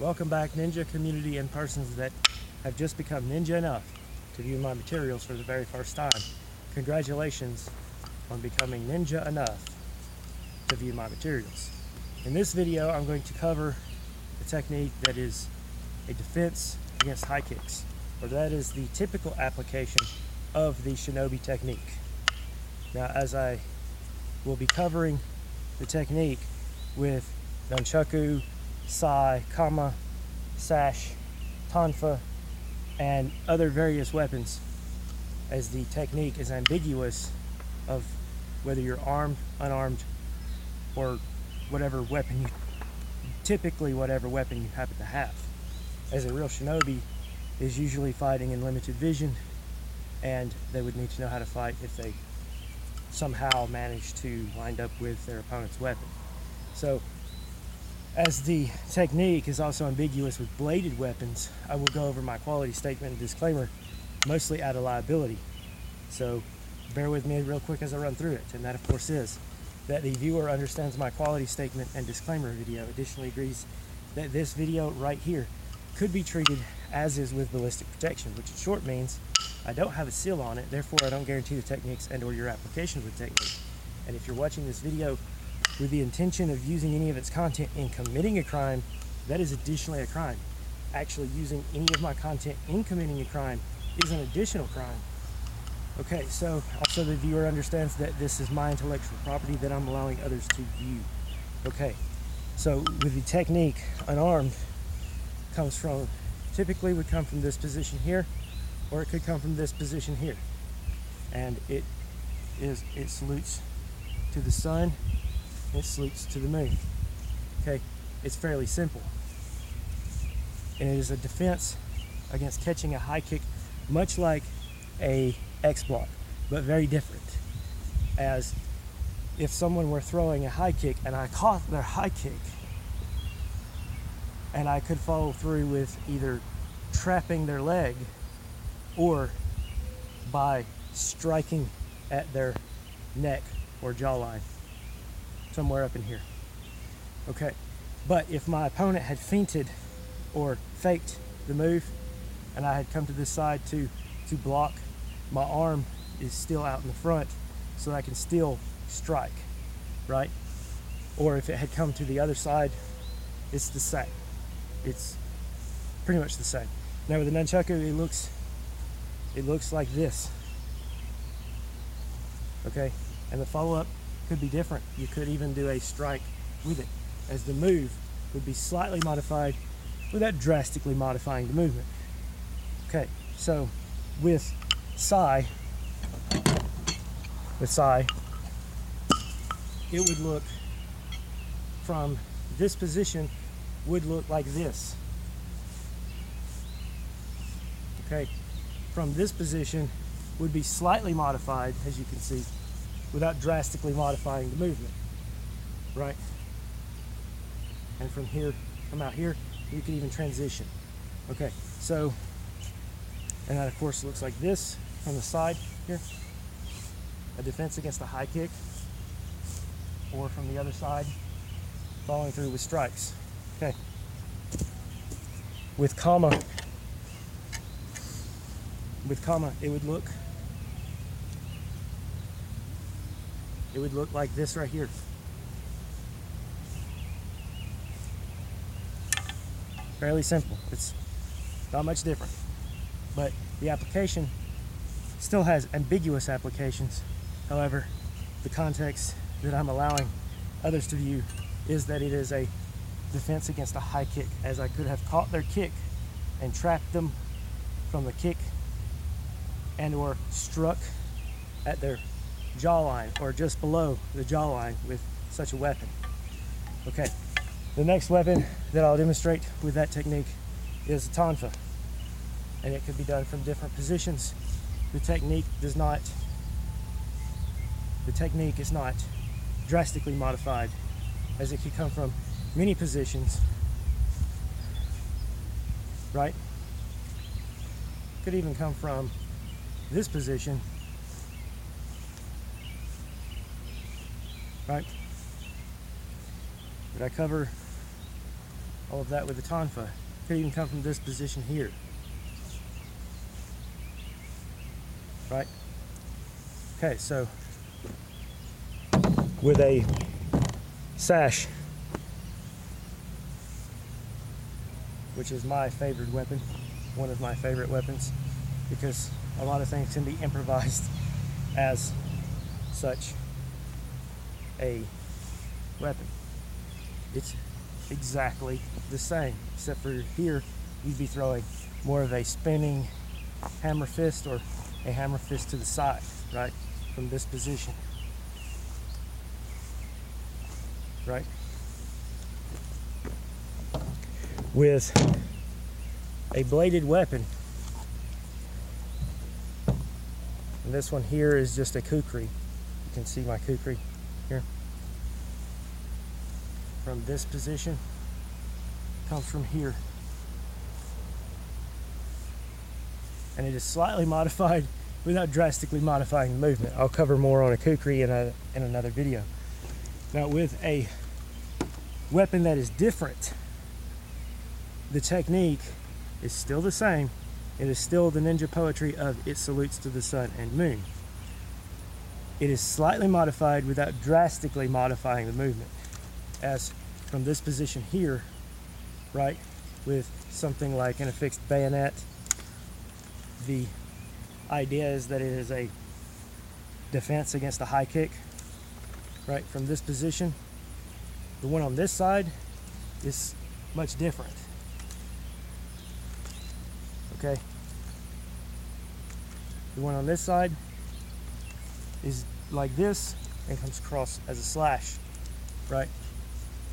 Welcome back, ninja community and persons that have just become ninja enough to view my materials for the very first time. Congratulations on becoming ninja enough to view my materials. In this video, I'm going to cover a technique that is a defense against high kicks, or that is the typical application of the shinobi technique. Now, as I will be covering the technique with nunchaku, sai, kama, sash, tonfa, and other various weapons, as the technique is ambiguous of whether you're armed, unarmed, or whatever weapon whatever weapon you happen to have. As a real shinobi is usually fighting in limited vision, and they would need to know how to fight if they somehow manage to wind up with their opponent's weapon. So, as the technique is also ambiguous with bladed weapons, I will go over my quality statement and disclaimer, mostly out of liability. So bear with me real quick as I run through it. And that, of course, is that the viewer understands my quality statement and disclaimer video. Additionally agrees that this video right here could be treated as is with ballistic protection, which in short means I don't have a seal on it, therefore I don't guarantee the techniques and or your application of the technique. And if you're watching this video with the intention of using any of its content in committing a crime, that is additionally a crime. Actually using any of my content in committing a crime is an additional crime. Okay, so also the viewer understands that this is my intellectual property that I'm allowing others to view. Okay, so with the technique, unarmed typically would come from this position here, or it could come from this position here. And it salutes to the sun, it salutes to the moon. Okay, it's fairly simple. And it is a defense against catching a high kick, much like a X block, but very different. As if someone were throwing a high kick and I caught their high kick, and I could follow through with either trapping their leg or by striking at their neck or jawline, somewhere up in here. Okay, but if my opponent had feinted or faked the move and I had come to this side to block, my arm is still out in the front so I can still strike, right? Or if it had come to the other side, it's the same. It's pretty much the same. Now with the nunchaku, it looks like this. Okay, and the follow-up could be different. You could even do a strike with it, as the move would be slightly modified without drastically modifying the movement. Okay, so with sai, it would look from this position would look like this. Okay, from this position would be slightly modified, as you can see, without drastically modifying the movement, right? And from here, come out here, you can even transition. Okay, so, and that of course looks like this from the side here, a defense against a high kick, or from the other side, following through with strikes. Okay, with kama, it would look like this right here. Fairly simple. It's not much different, but the application still has ambiguous applications. However, the context that I'm allowing others to view is that it is a defense against a high kick, as I could have caught their kick and trapped them from the kick and or struck at their jawline or just below the jawline with such a weapon. Okay, the next weapon that I'll demonstrate with that technique is the tonfa, and it could be done from different positions. The technique is not drastically modified, as it could come from many positions, right? Could even come from this position, right? Did I cover all of that with the tonfa. Could even come from this position here. Right? Okay, so with a sash, which is my favorite weapon, one of my favorite weapons, because a lot of things can be improvised as such a weapon. It's exactly the same, except for here you'd be throwing more of a spinning hammer fist or a hammer fist to the side, right, from this position, right? With a bladed weapon, and this one here is just a kukri. You can see my kukri here. From this position, comes from here. And it is slightly modified without drastically modifying the movement. I'll cover more on a kukri in another video. Now, with a weapon that is different, the technique is still the same. It is still the ninja poetry of it salutes to the sun and moon. It is slightly modified without drastically modifying the movement. As from this position here, right, with something like an affixed bayonet, the idea is that it is a defense against a high kick, right? From this position, the one on this side is much different. Okay? The one on this side is like this and comes across as a slash, right?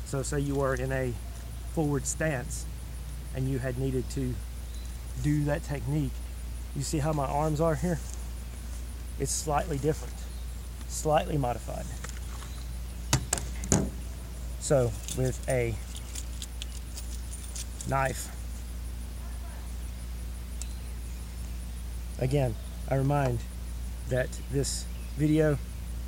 So say you were in a forward stance and you had needed to do that technique. You see how my arms are here? It's slightly different, slightly modified. So with a knife, again, I remind that this video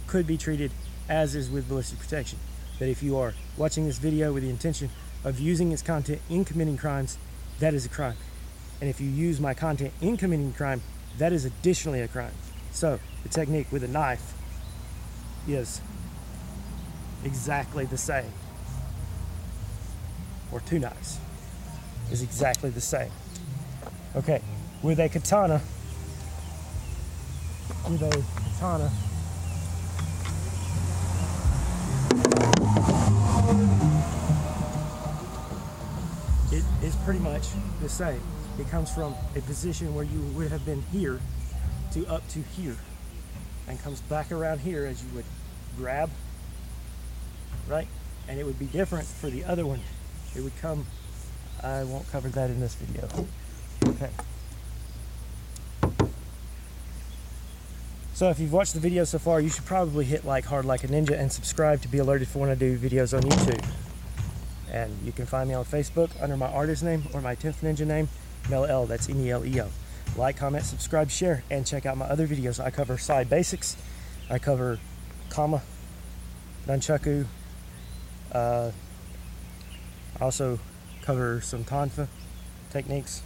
could be treated as is with ballistic protection. That if you are watching this video with the intention of using its content in committing crimes, that is a crime. And if you use my content in committing a crime, that is additionally a crime. So the technique with a knife is exactly the same. Or two knives is exactly the same. Okay, with a katana, it is pretty much the same. It comes from a position where you would have been here to up to here, and comes back around here as you would grab, right? And it would be different for the other one. It would come, I won't cover that in this video. Okay. So if you've watched the video so far, you should probably hit like hard like a ninja and subscribe to be alerted for when I do videos on YouTube. And you can find me on Facebook under my artist name or my 10th ninja name, Mel L, that's Meleo. Like, comment, subscribe, share, and check out my other videos. I cover side basics, I cover kama, nunchaku, I also cover some tonfa techniques.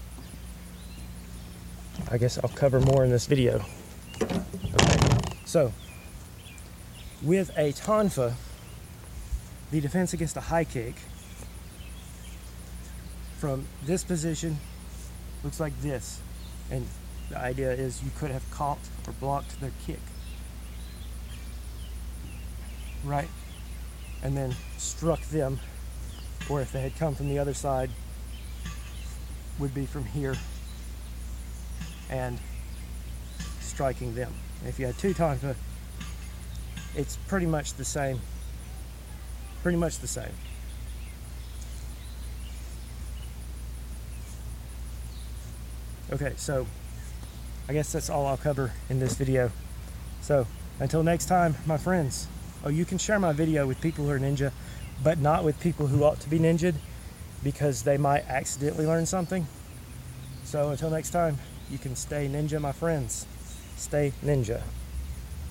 I guess I'll cover more in this video. Okay, so with a tonfa, the defense against a high kick from this position looks like this, and the idea is you could have caught or blocked their kick, right, and then struck them, or if they had come from the other side, would be from here and striking them. And if you had two tonfa, it's pretty much the same. Pretty much the same. Okay, so I guess that's all I'll cover in this video. So until next time, my friends. Oh, you can share my video with people who are ninja, but not with people who ought to be ninja'd, because they might accidentally learn something. So until next time, you can stay ninja, my friends. Stay ninja.